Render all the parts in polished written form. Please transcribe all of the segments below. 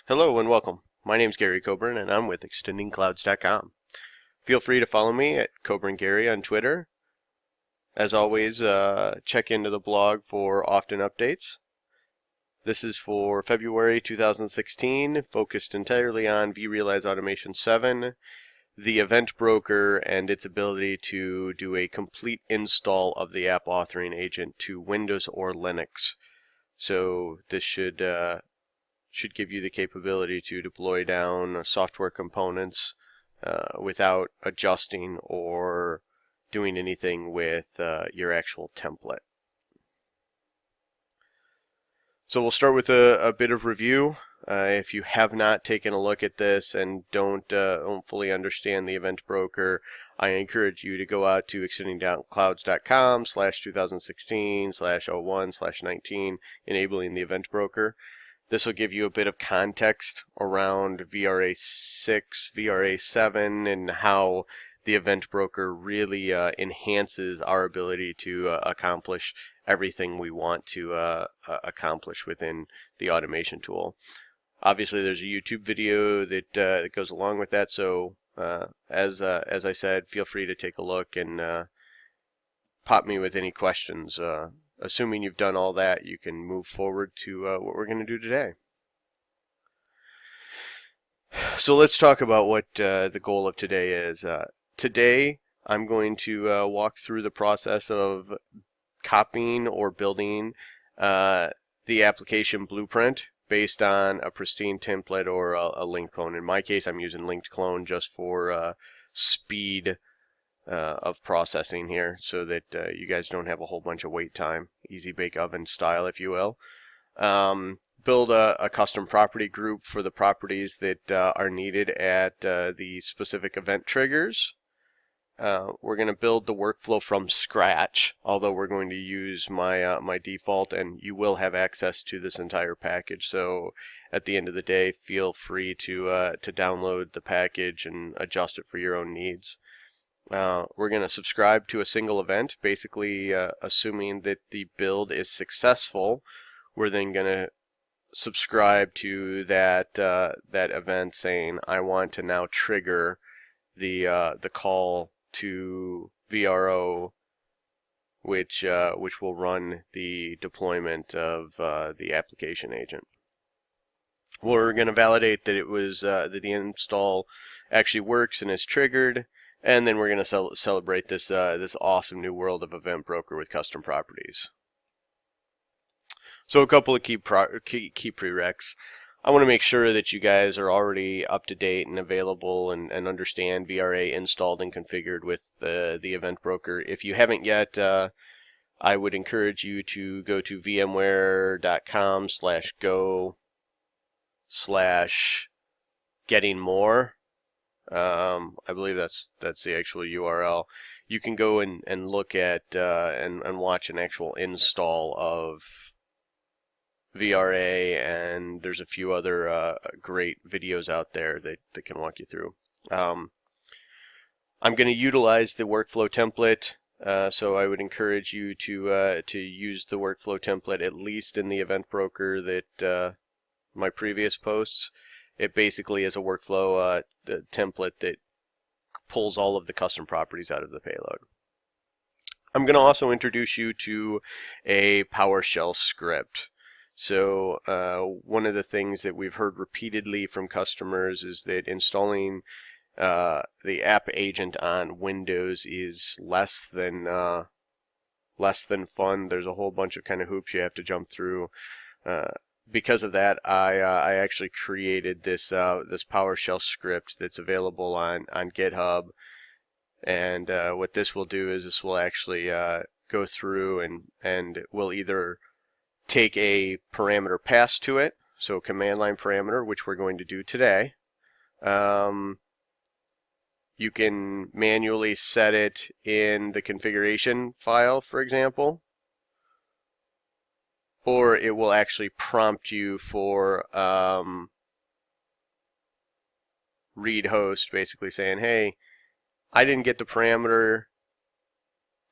Hello and welcome. My name's Gary Coburn and I'm with extendingclouds.com. Feel free to follow me at Coburn Gary on Twitter. As always, check into the blog for often updates. This is for February 2016, focused entirely on vRealize Automation 7, the event broker, and its ability to do a complete install of the app authoring agent to Windows or Linux. So this should give you the capability to deploy down software components without adjusting or doing anything with your actual template. So we'll start with a bit of review. If you have not taken a look at this and don't fully understand the event broker, I encourage you to go out to extendingclouds.com/2016/01/19, enabling the event broker. This will give you a bit of context around VRA 6, VRA 7, and how the event broker really enhances our ability to accomplish everything we want to accomplish within the automation tool. Obviously, there's a YouTube video that goes along with that, so as I said, feel free to take a look and pop me with any questions. Assuming you've done all that, you can move forward to what we're going to do today. So let's talk about what the goal of today is. Today, I'm going to walk through the process of copying or building the application blueprint based on a pristine template or a linked clone. In my case, I'm using linked clone just for speed of processing here, so that you guys don't have a whole bunch of wait time. Easy bake oven style, if you will. Build a custom property group for the properties that are needed at the specific event triggers. We're going to build the workflow from scratch, although we're going to use my default, and you will have access to this entire package. So at the end of the day, feel free to download the package and adjust it for your own needs. We're going to subscribe to a single event, basically assuming that the build is successful. We're then going to subscribe to that event saying, I want to now trigger the call to VRO, which will run the deployment of the application agent. We're going to validate that it was that the install actually works and is triggered. And then we're going to celebrate this awesome new world of event broker with custom properties. So a couple of key prereqs. I want to make sure that you guys are already up to date and available and understand VRA installed and configured with the event broker. If you haven't yet, I would encourage you to go to vmware.com/go/getting-more. I believe that's the actual URL. You can go and look at and watch an actual install of VRA, and there's a few other great videos out there that can walk you through. I'm going to utilize the workflow template, so I would encourage you to use the workflow template at least in the event broker that my previous posts. It basically is a workflow template that pulls all of the custom properties out of the payload. I'm going to also introduce you to a PowerShell script. So one of the things that we've heard repeatedly from customers is that installing the app agent on Windows is less than fun. There's a whole bunch of kind of hoops you have to jump through. Because of that, I actually created this PowerShell script that's available on GitHub, and what this will do is this will actually go through and will either take a parameter passed to it, so a command line parameter, which we're going to do today. You can manually set it in the configuration file, for example, or it will actually prompt you for read host, basically saying, hey, I didn't get the parameter,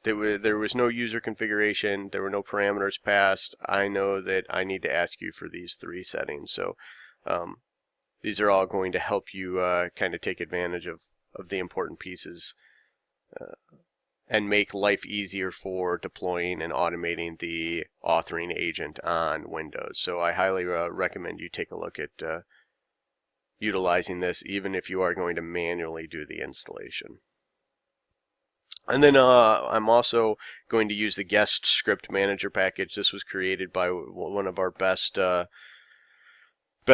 there was no user configuration, there were no parameters passed, I know that I need to ask you for these 3 settings. So these are all going to help you kind of take advantage of the important pieces and make life easier for deploying and automating the authoring agent on Windows. So I highly recommend you take a look at utilizing this, even if you are going to manually do the installation. And then I'm also going to use the guest script manager package. This was created by one of our best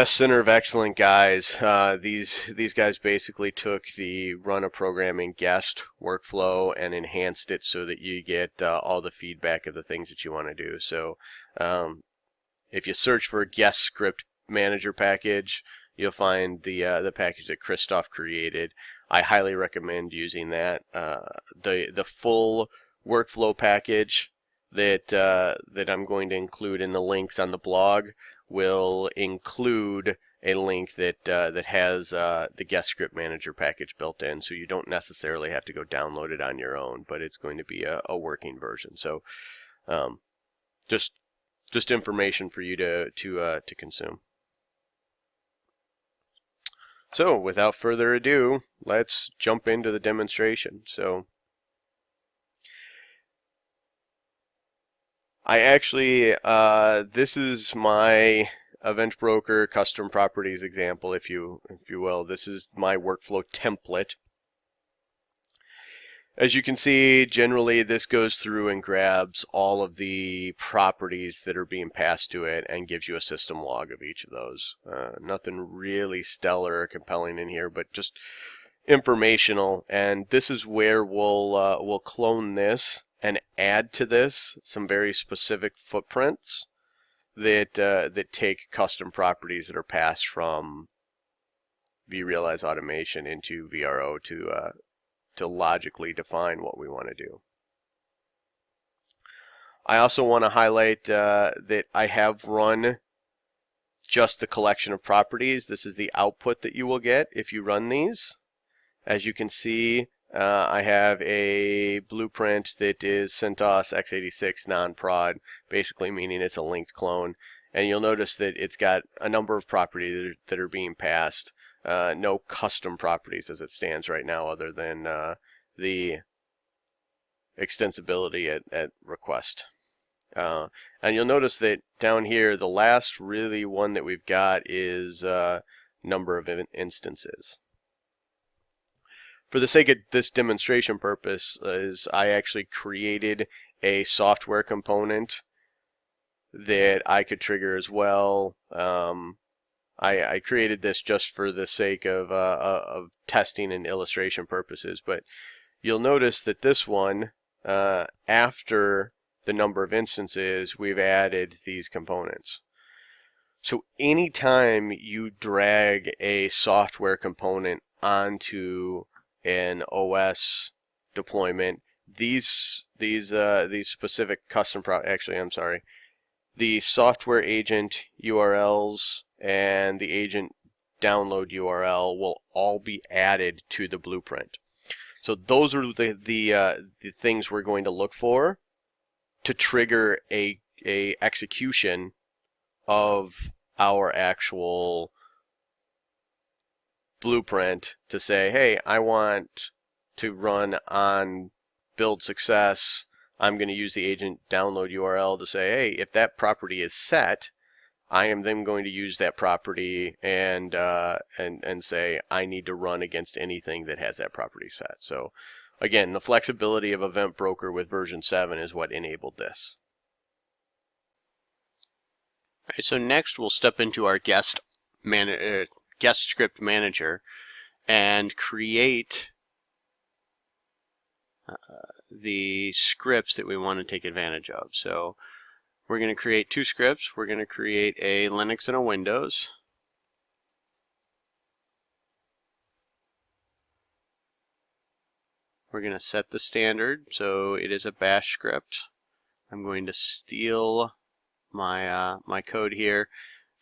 center of excellent guys. These guys basically took the run a programming guest workflow and enhanced it so that you get all the feedback of the things that you want to do. So if you search for a guest script manager package, you'll find the package that Christoph created. I highly recommend using that. The full workflow package that I'm going to include in the links on the blog will include a link that has the guest script manager package built in, so you don't necessarily have to go download it on your own, but it's going to be a working version. So just information for you to consume. So without further ado, let's jump into the demonstration. So I actually, this is my Event Broker custom properties example, if you will. This is my workflow template. As you can see, generally this goes through and grabs all of the properties that are being passed to it and gives you a system log of each of those. Nothing really stellar or compelling in here, but just informational. And this is where we'll clone this and add to this some very specific footprints that take custom properties that are passed from vRealize automation into VRO to logically define what we want to do. I also want to highlight that I have run just the collection of properties. This is the output that you will get if you run these. As you can see, I have a blueprint that is CentOS x86 non-prod, basically meaning it's a linked clone. And you'll notice that it's got a number of properties that are being passed. No custom properties as it stands right now, other than the extensibility at request. And you'll notice that down here, the last really one that we've got is number of instances. For the sake of this demonstration purpose, I actually created a software component that I could trigger as well. I created this just for the sake of testing and illustration purposes, but you'll notice that this one, after the number of instances, we've added these components. So anytime you drag a software component onto an OS deployment, these specific custom the software agent URLs and the agent download URL will all be added to the blueprint. So those are the things we're going to look for to trigger a execution of our actual blueprint to say, hey, I want to run on onBuildSuccess. I'm going to use the agent download URL to say, hey, if that property is set, I am then going to use that property and say I need to run against anything that has that property set. So again, the flexibility of Event Broker with version 7 is what enabled this. All right, so next we'll step into our guest script manager and create the scripts that we want to take advantage of. So we're going to create two scripts. We're going to create a Linux and a Windows. We're going to set the standard, so it is a bash script. I'm going to steal my my code here.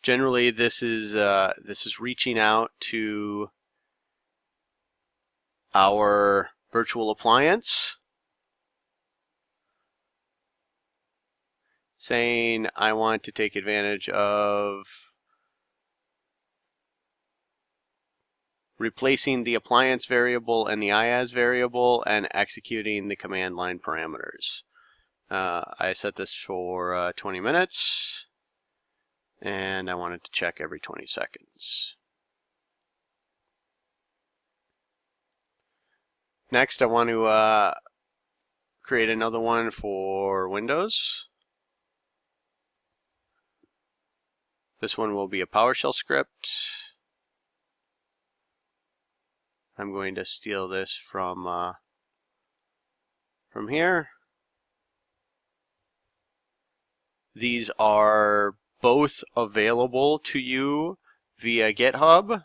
Generally, this is reaching out to our virtual appliance, saying I want to take advantage of replacing the appliance variable and the IaaS variable, and executing the command line parameters. I set this for 20 minutes, and I wanted to check every 20 seconds. Next, I want to create another one for Windows. This one will be a PowerShell script. I'm going to steal this from here. These are both available to you via GitHub.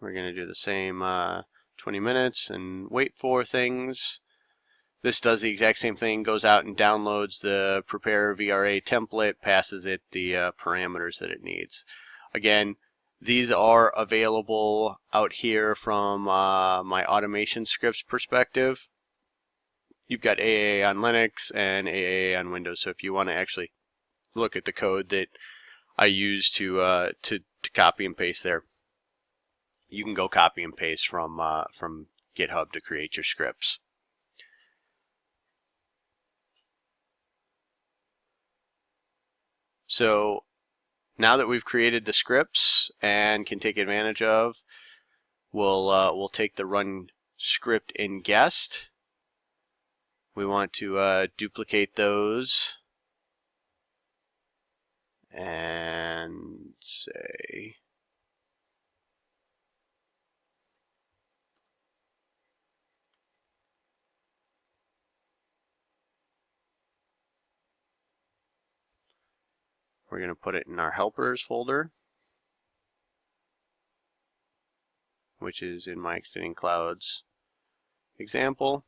We're going to do the same 20 minutes and wait for things. This does the exact same thing, goes out and downloads the prepare VRA template, passes it the parameters that it needs. Again, these are available out here from my automation scripts perspective. You've got AAA on Linux and AAA on Windows, so if you want to actually look at the code that I use to copy and paste there, you can go copy and paste from GitHub to create your scripts. So now that we've created the scripts and can take advantage of, we'll take the run script in guest. We want to duplicate those and say we're going to put it in our helpers folder, which is in my Extending Clouds example.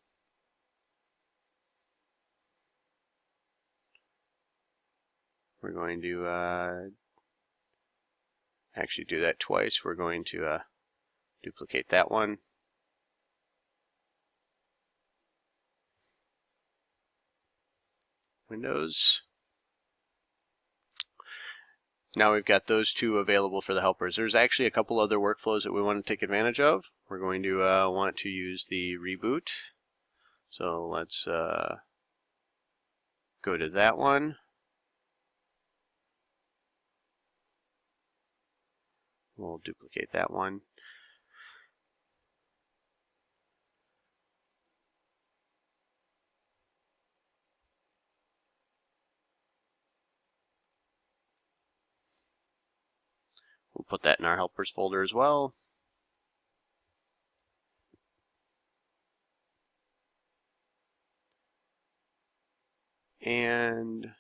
We're going to actually do that twice. We're going to duplicate that one. Windows. Now we've got those two available for the helpers. There's actually a couple other workflows that we want to take advantage of. We're going to want to use the reboot. So let's go to that one. We'll duplicate that one. We'll put that in our helpers folder as well. And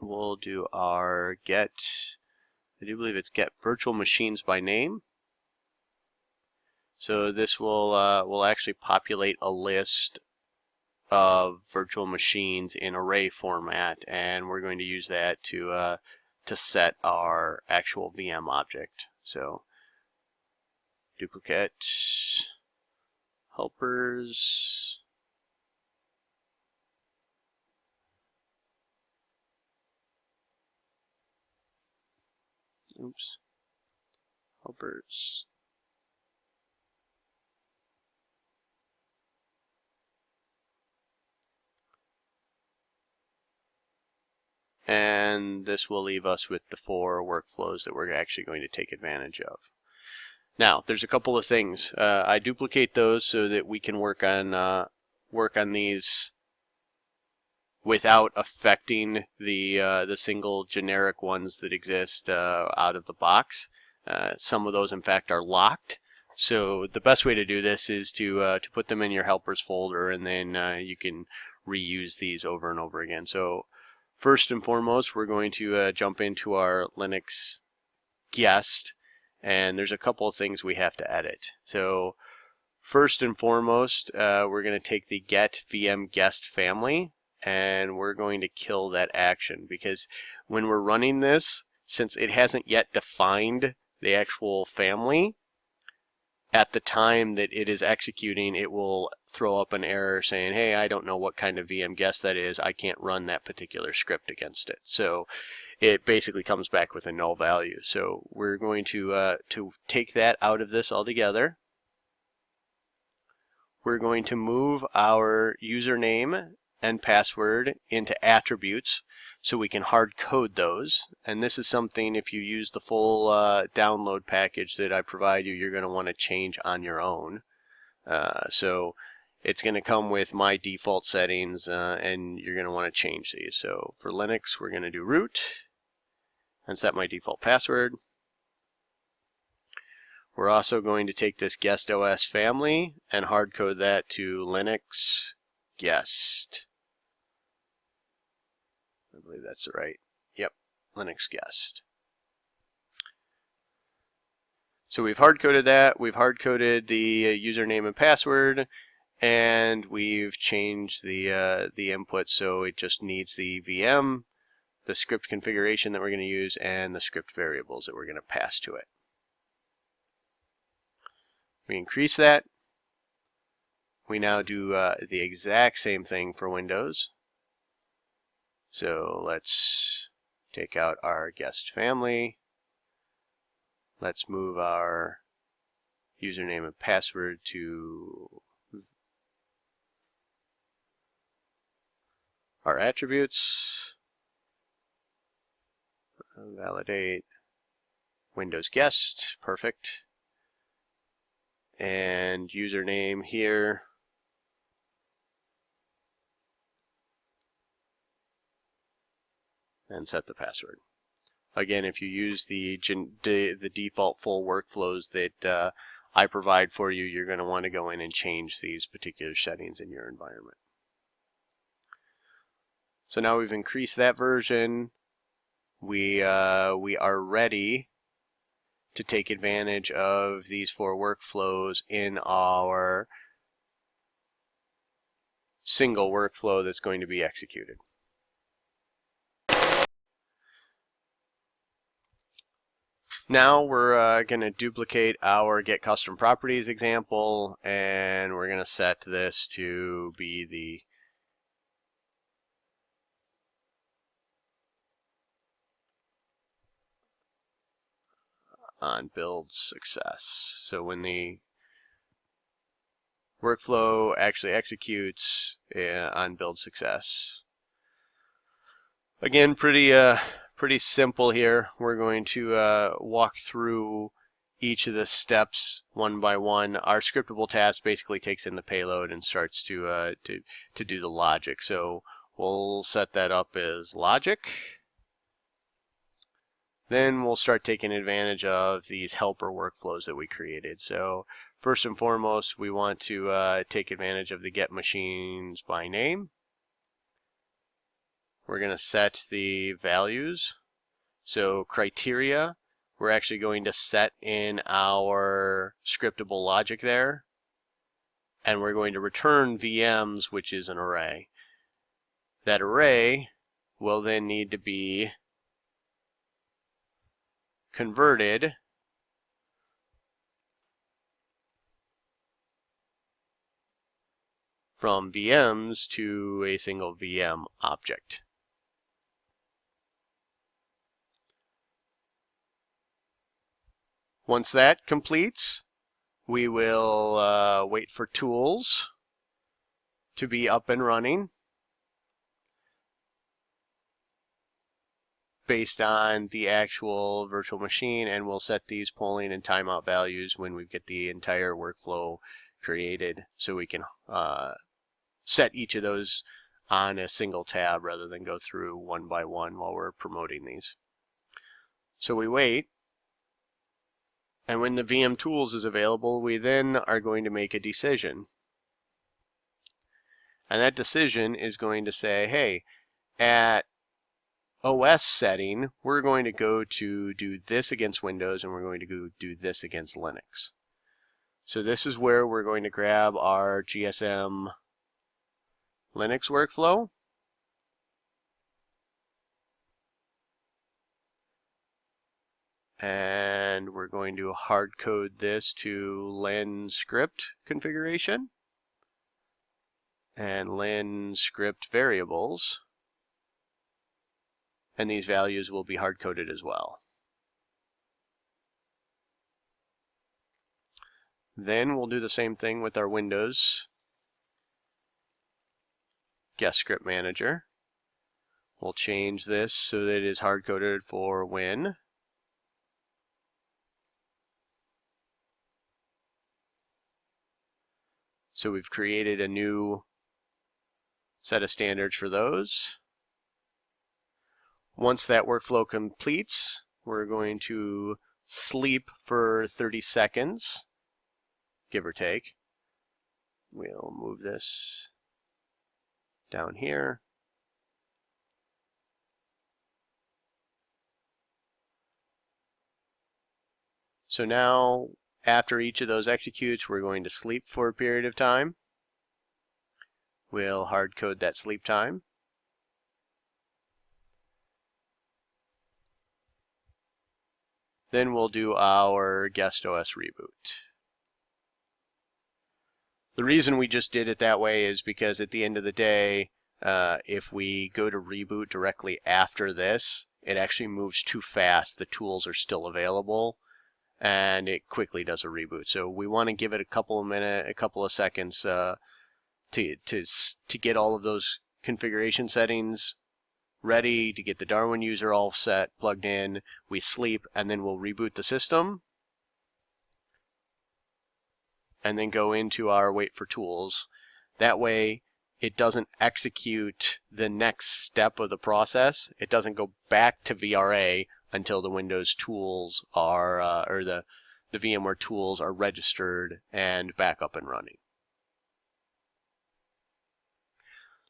we'll do our get, I do believe it's get virtual machines by name. So this will actually populate a list of virtual machines in array format, and we're going to use that to set our actual VM object. So duplicate helpers. Oops. Helpers. And this will leave us with the 4 workflows that we're actually going to take advantage of. Now, there's a couple of things. I duplicate those so that we can work on these without affecting the single generic ones that exist out of the box. Some of those, in fact, are locked. So the best way to do this is to put them in your helpers folder, and then you can reuse these over and over again. So first and foremost, we're going to jump into our Linux guest, and there's a couple of things we have to edit. So first and foremost, we're going to take the get VM guest family, and we're going to kill that action, because when we're running this, since it hasn't yet defined the actual family, at the time that it is executing, it will throw up an error saying, hey, I don't know what kind of VM guest that is. I can't run that particular script against it. So it basically comes back with a null value. So we're going to take that out of this altogether. We're going to move our username and password into attributes so we can hard code those. And this is something, if you use the full download package that I provide you, you're going to want to change on your own. So it's going to come with my default settings, and you're going to want to change these. So for Linux, we're going to do root and set my default password. We're also going to take this guest OS family and hard code that to Linux guest. I believe that's right. Yep, Linux guest. So we've hard coded that. We've hard coded the username and password, and we've changed the input so it just needs the VM, the script configuration that we're going to use, and the script variables that we're going to pass to it. We increase that. We now do the exact same thing for Windows. So let's take out our guest family. Let's move our username and password to our attributes. Validate Windows guest. Perfect. And username here. And set the password. Again, if you use the default full workflows that I provide for you, you're going to want to go in and change these particular settings in your environment. So now we've increased that version. We are ready to take advantage of these 4 workflows in our single workflow that's going to be executed. Now we're going to duplicate our get custom properties example, and we're going to set this to be the onBuildSuccess. So when the workflow actually executes onBuildSuccess. Again, pretty simple here. We're going to walk through each of the steps one by one. Our scriptable task basically takes in the payload and starts to do the logic. So we'll set that up as logic. Then we'll start taking advantage of these helper workflows that we created. So first and foremost, we want to take advantage of the get machines by name. We're going to set the values. So criteria, we're actually going to set in our scriptable logic there. And we're going to return VMs, which is an array. That array will then need to be converted from VMs to a single VM object. Once that completes, we will wait for tools to be up and running based on the actual virtual machine, and we'll set these polling and timeout values when we get the entire workflow created, so we can set each of those on a single tab rather than go through one by one while we're promoting these. So we wait, and when the VM tools is available, we then are going to make a decision. And that decision is going to say, hey, at OS setting, we're going to go to do this against Windows, and we're going to go do this against Linux. So this is where we're going to grab our GSM Linux workflow. And we're going to hard code this to len script configuration and len script variables. And these values will be hard coded as well. Then we'll do the same thing with our Windows guest script manager. We'll change this so that it is hard coded for Win. So we've created a new set of standards for those. Once that workflow completes, we're going to sleep for 30 seconds, give or take. We'll move this down here. So now, after each of those executes, we're going to sleep for a period of time. We'll hard code that sleep time. Then we'll do our guest OS reboot. The reason we just did it that way is because at the end of the day, if we go to reboot directly after this, it actually moves too fast. The tools are still available, and it quickly does a reboot. So we want to give it a couple of seconds to get all of those configuration settings ready, to get the Darwin user all set, plugged in. We sleep, and then we'll reboot the system, and then go into our wait for tools. That way, it doesn't execute the next step of the process. It doesn't go back to VRA until the Windows tools are, or the VMware tools are registered and back up and running.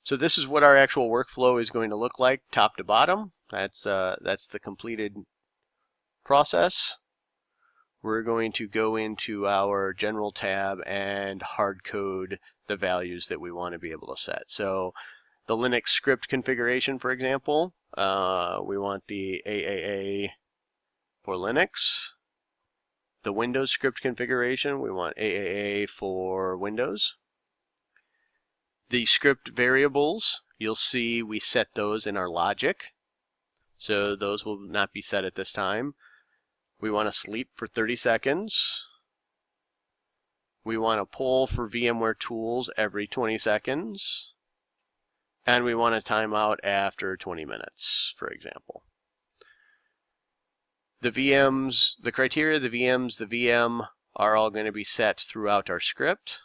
So this is what our actual workflow is going to look like, top to bottom. That's the completed process. We're going to go into our General tab and hard code the values that we want to be able to set. So the Linux script configuration, for example, we want the AAA for Linux. The Windows script configuration, we want AAA for Windows. The script variables, you'll see we set those in our logic. So those will not be set at this time. We want to sleep for 30 seconds. We want to pull for VMware tools every 20 seconds. And we want to time out after 20 minutes, for example. The VMs, the criteria, the VMs, the VM are all going to be set throughout our script.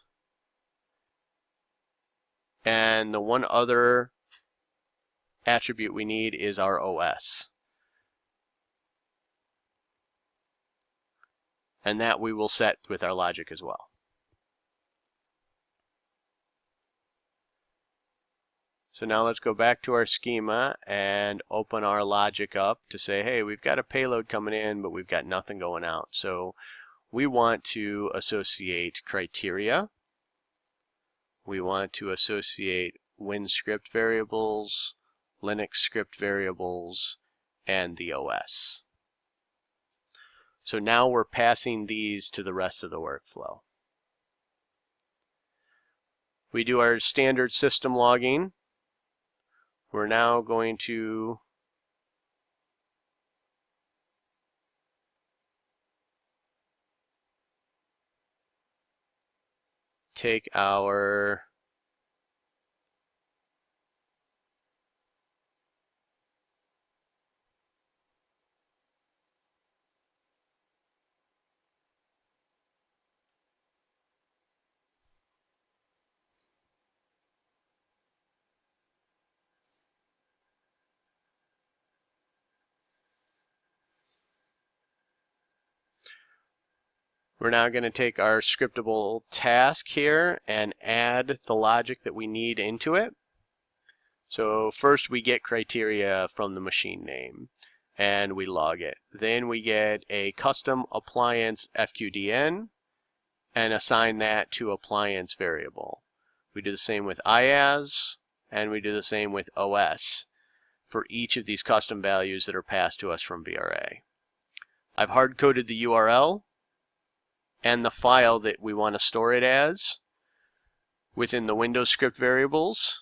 And the one other attribute we need is our OS. And that we will set with our logic as well. So now let's go back to our schema and open our logic up to say, hey, we've got a payload coming in, but we've got nothing going out. So we want to associate criteria. We want to associate WinScript variables, Linux script variables, and the OS. So now we're passing these to the rest of the workflow. We do our standard system logging. We're now going to take our We're now going to take our scriptable task here and add the logic that we need into it. So first we get criteria from the machine name and we log it. Then we get a custom appliance FQDN and assign that to appliance variable. We do the same with IaaS and we do the same with OS for each of these custom values that are passed to us from VRA. I've hard-coded the URL and the file that we want to store it as within the Windows script variables.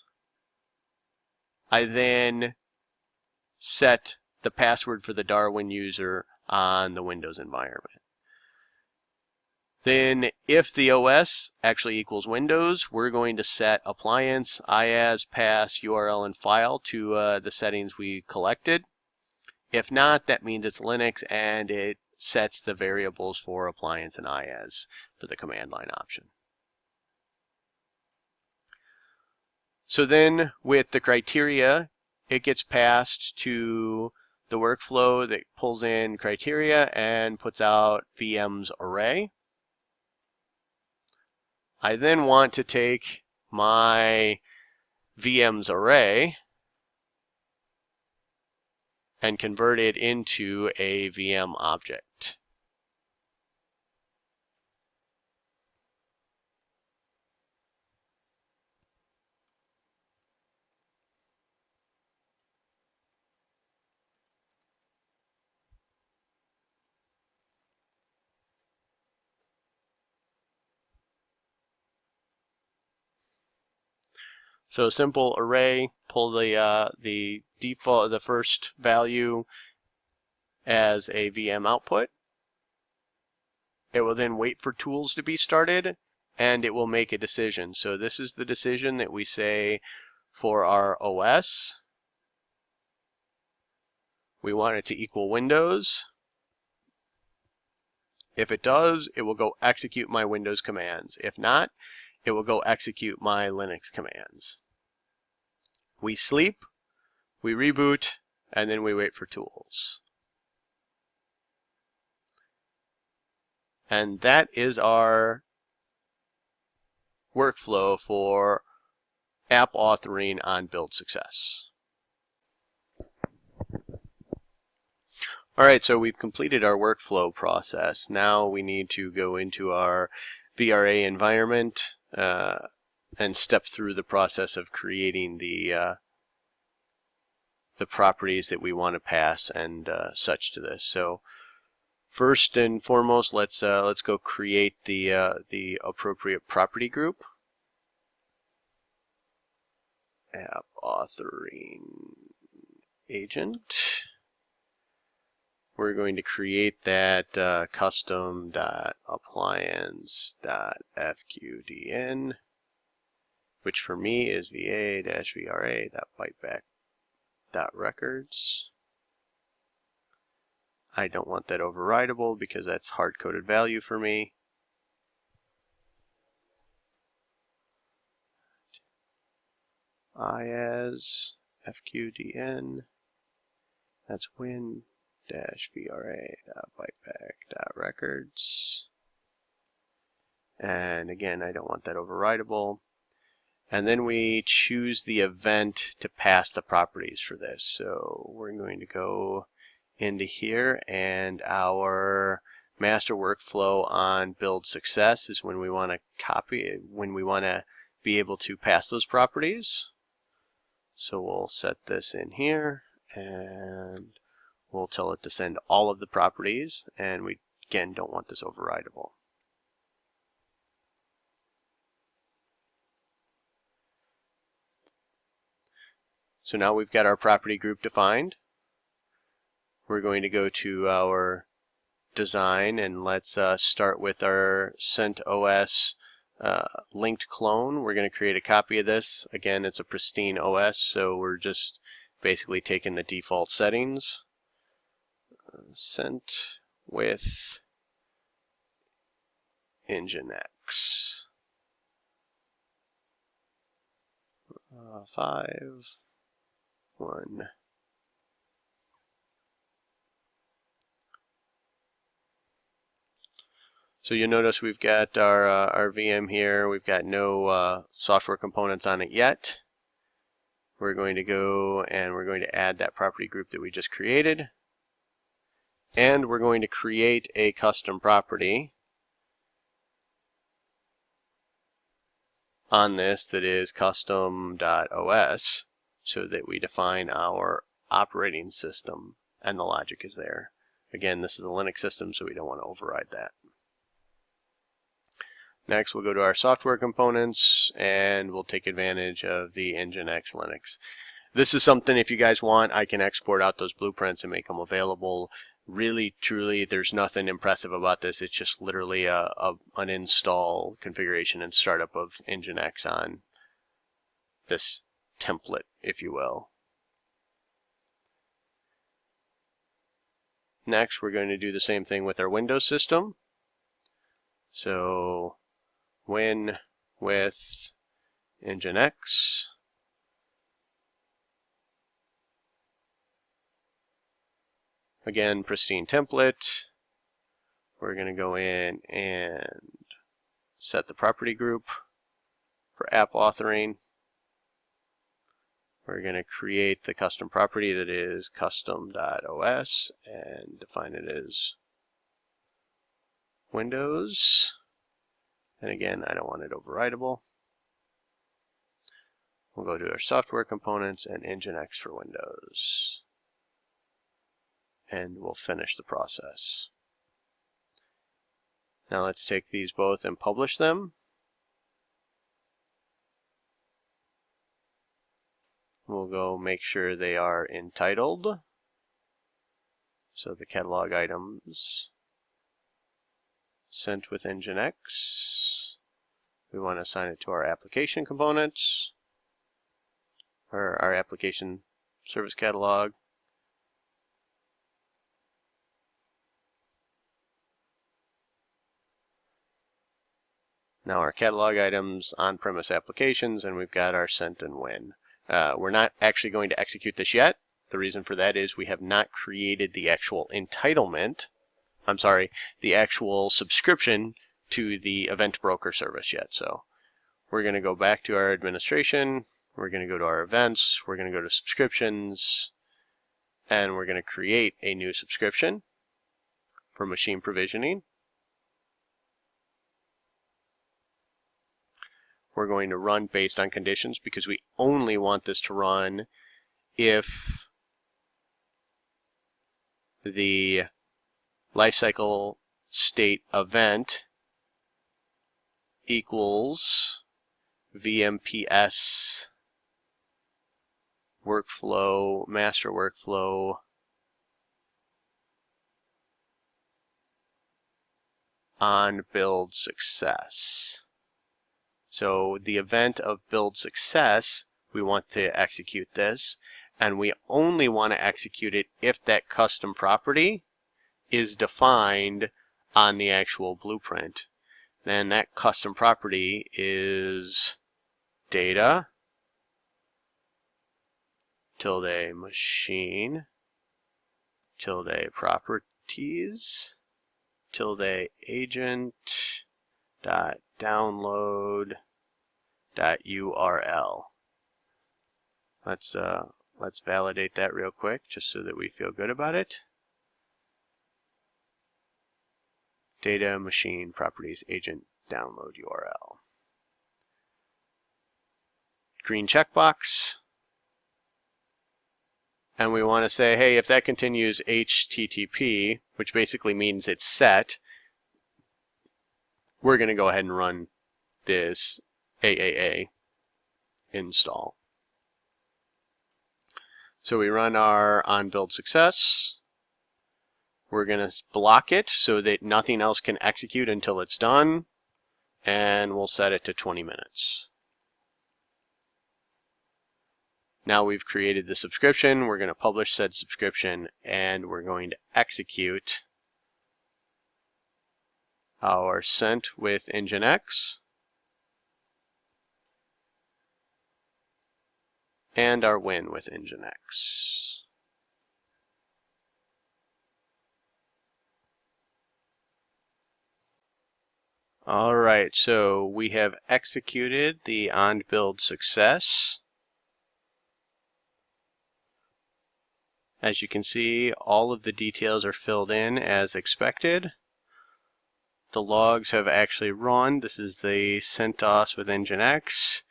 I then set the password for the Darwin user on the Windows environment. Then if the OS actually equals Windows, we're going to set appliance, IaaS, pass, URL, and file to the settings we collected. If not, that means it's Linux and it sets the variables for appliance and IaaS for the command line option. So then with the criteria, it gets passed to the workflow that pulls in criteria and puts out VM's array. I then want to take my VM's array and convert it into a VM object. So simple array, pull the default, the first value as a VM output. It will then wait for tools to be started, and it will make a decision. So this is the decision that we say for our OS. We want it to equal Windows. If it does, it will go execute my Windows commands. If not, it will go execute my Linux commands. We sleep, we reboot, and then we wait for tools. And that is our workflow for app authoring on onBuildSuccess. Alright, so we've completed our workflow process. Now we need to go into our VRA environment and step through the process of creating the properties that we want to pass and such to this. So first and foremost, let's go create the appropriate property group. App authoring agent. We're going to create that custom.appliance.fqdn, which for me is va-vra.byteback.records. I don't want that overridable because that's hard-coded value for me. IaaS fqdn, that's win-vra.byteback.records. And again, I don't want that overridable. And then we choose the event to pass the properties for this. So we're going to go into here, and our master workflow on onBuildSuccess is when we want to copy it, when we want to be able to pass those properties. So we'll set this in here, and we'll tell it to send all of the properties, and we again don't want this overridable. So now we've got our property group defined. We're going to go to our design, and let's start with our CentOS linked clone. We're going to create a copy of this. Again, it's a pristine OS, so we're just basically taking the default settings. Cent with Nginx 5.1. So you'll notice we've got our VM here. We've got no software components on it yet. We're going to go and we're going to add that property group that we just created. And we're going to create a custom property on this that is custom.os, so that we define our operating system and the logic is there. Again, this is a Linux system, so we don't want to override that. Next, we'll go to our software components, and we'll take advantage of the Nginx Linux. This is something, if you guys want, I can export out those blueprints and make them available. Really, truly, there's nothing impressive about this. It's just literally an install, configuration, and startup of Nginx on this template, if you will. Next, we're going to do the same thing with our Windows system. So, Win with Nginx. Again, pristine template. We're going to go in and set the property group for app authoring. We're going to create the custom property that is custom.os and define it as Windows. And again, I don't want it overridable. We'll go to our software components and Nginx for Windows. And we'll finish the process. Now let's take these both and publish them. We'll go make sure they are entitled. So the catalog items sent with Nginx. We want to assign it to our application components, or our application service catalog. Now our catalog items, on-premise applications, and we've got our sent and win. We're not actually going to execute this yet. The reason for that is we have not created the actual entitlement, the actual subscription to the event broker service yet. So we're going to go back to our administration, we're going to go to our events, we're going to go to subscriptions, and we're going to create a new subscription for machine provisioning. We're going to run based on conditions because we only want this to run if the lifecycle state event equals VMPS workflow, master workflow onBuildSuccess. So the event of build success, we want to execute this, and we only want to execute it if that custom property is defined on the actual blueprint. Then that custom property is data tilde machine tilde properties tilde agent dot download dot URL. Let's validate that real quick just so that we feel good about it. Data machine properties agent download URL. Green checkbox. And we want to say, hey, if that continues HTTP, which basically means it's set, we're going to go ahead and run this AAA install. So we run our onBuildSuccess. We're going to block it so that nothing else can execute until it's done, and we'll set it to 20 minutes. Now we've created the subscription. We're going to publish said subscription, and we're going to execute our sent with Nginx and our win with Nginx. All right, so we have executed the onBuildSuccess. As you can see, all of the details are filled in as expected. The logs have actually run. This is the CentOS with Nginx.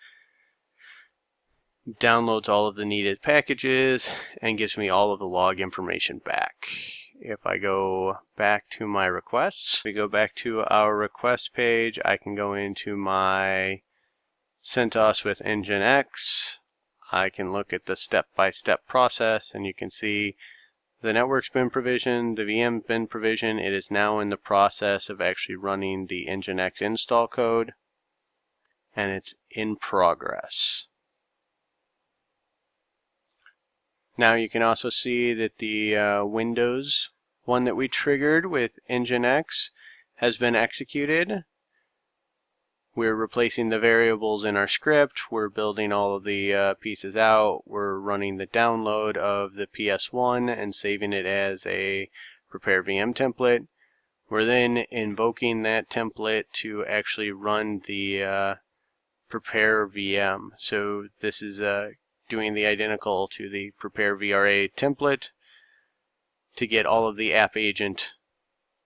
Downloads all of the needed packages and gives me all of the log information back. if I go back to my requests, we go back to our request page, I can go into my CentOS with Nginx. I can look at the step-by-step process, and you can see the network's been provisioned, the VM's been provisioned. It is now in the process of actually running the Nginx install code, and it's in progress. Now you can also see that the Windows one that we triggered with Nginx has been executed. We're replacing the variables in our script. We're building all of the pieces out. We're running the download of the PS1 and saving it as a prepare VM template. We're then invoking that template to actually run the prepare VM. So this is doing the identical to the prepare VRA template to get all of the app agent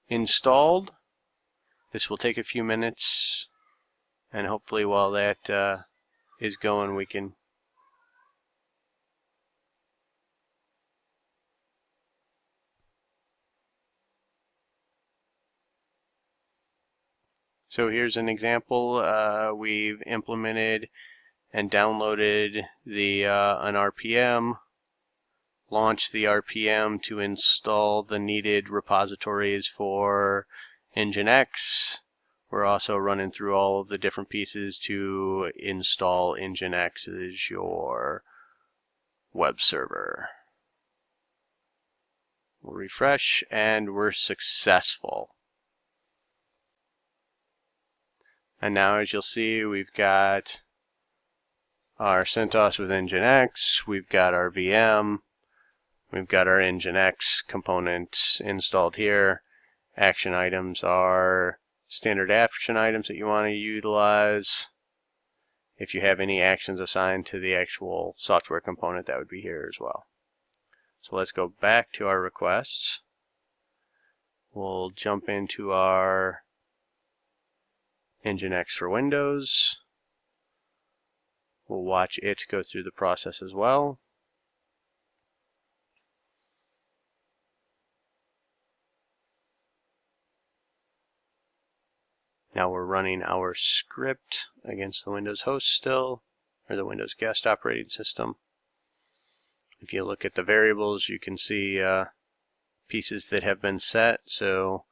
installed. This will take a few minutes, and hopefully while that is going, we can so here's an example. We've implemented and downloaded the an RPM, launched the RPM to install the needed repositories for Nginx. We're also running through all of the different pieces to install Nginx as your web server. We'll refresh, and we're successful. And now, as you'll see, we've got our CentOS with Nginx, we've got our VM, we've got our Nginx components installed here. Action items are standard action items that you want to utilize. If you have any actions assigned to the actual software component, that would be here as well. So let's go back to our requests. We'll jump into our Nginx for Windows. We'll watch it go through the process as well. Now we're running our script against the Windows host still, or the Windows guest operating system. If you look at the variables, you can see pieces that have been set. So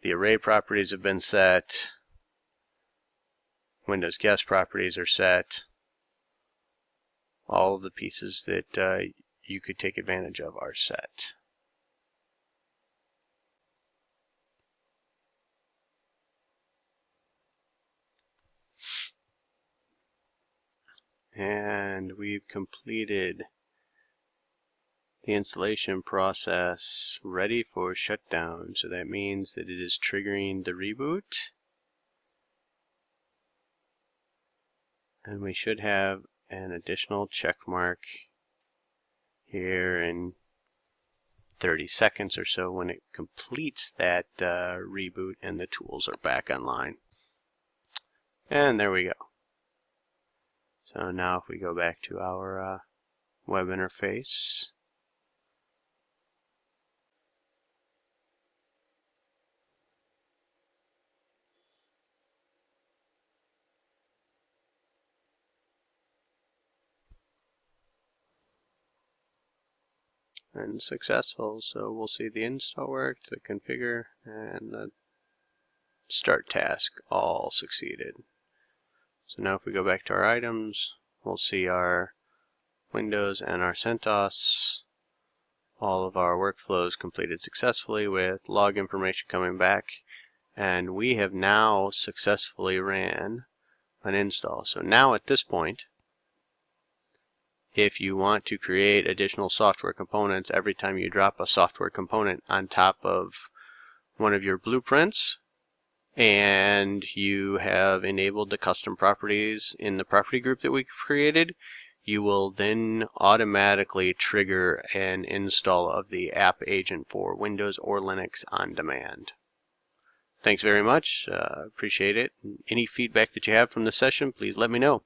the array properties have been set. Windows guest properties are set. All of the pieces that you could take advantage of are set. And we've completed the installation process ready for shutdown. So that means that it is triggering the reboot. And we should have an additional check mark here in 30 seconds or so when it completes that reboot and the tools are back online. And there we go. So now if we go back to our web interface, and successful. So we'll see the install work, the configure, and the start task all succeeded. So now if we go back to our items, we'll see our Windows and our CentOS, all of our workflows completed successfully with log information coming back, and we have now successfully ran an install. So now at this point, if you want to create additional software components every time you drop a software component on top of one of your blueprints, and you have enabled the custom properties in the property group that we created, you will then automatically trigger an install of the app agent for Windows or Linux on demand. Thanks very much. Appreciate it. Any feedback that you have from the session, please let me know.